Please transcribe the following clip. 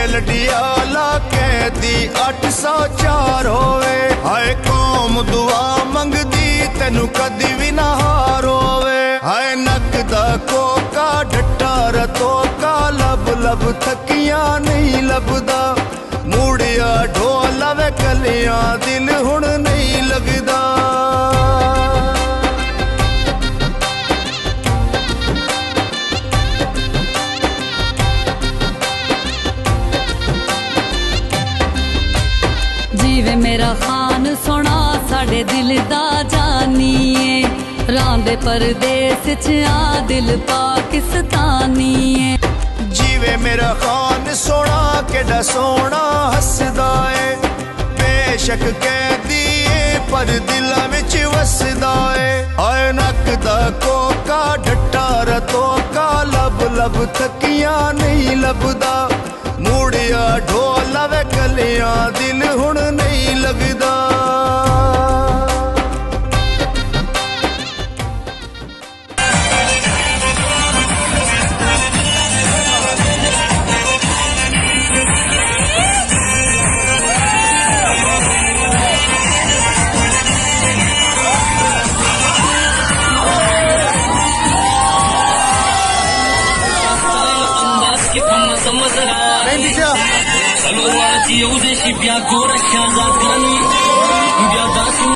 ਲਡਿਆਲਾ ਕੈਦੀ 804 ਹੋਵੇ ਹਾਏ ਕੌਮ ਦੁਆ ਮੰਗਦੀ ਤੈਨੂੰ ਕਦੀ ਵੀ ਨਾ ਹਾਰ ਹੋਵੇ ਹਾਏ ਨੱਕ ਦਾ ਕੋਕਾ ਡੱਟਾ ਰਤੋਕਾ ਲੱਭ ਲੱਭ ਥੱਕੀਆਂ ਨਹੀਂ ਲੱਭਦਾ ਮੂੜਿਆ ਢੋਲਾ ਵੇ ਕਲਿਆਂ ਦਿਲ ਹੁਣ ਨਹੀਂ ਲੱਗਦਾ जीवे मेरा खान सोना साडे दिल दा जानिए रांदे परदेस च आ दिल पाकिस्तानीए जीवे मेरा खान सोना केड़ा सोना हसदा है बेशक कैदी पर दिलां विच वसदा है आए नक दा कोका डट्टा रतोका लब लब थकियां नहीं लभदा मूड़िया ढोला वे कलियां दिल हुण नहीं लगदा Saludati ude și bia gura și-a dat granii Bia dat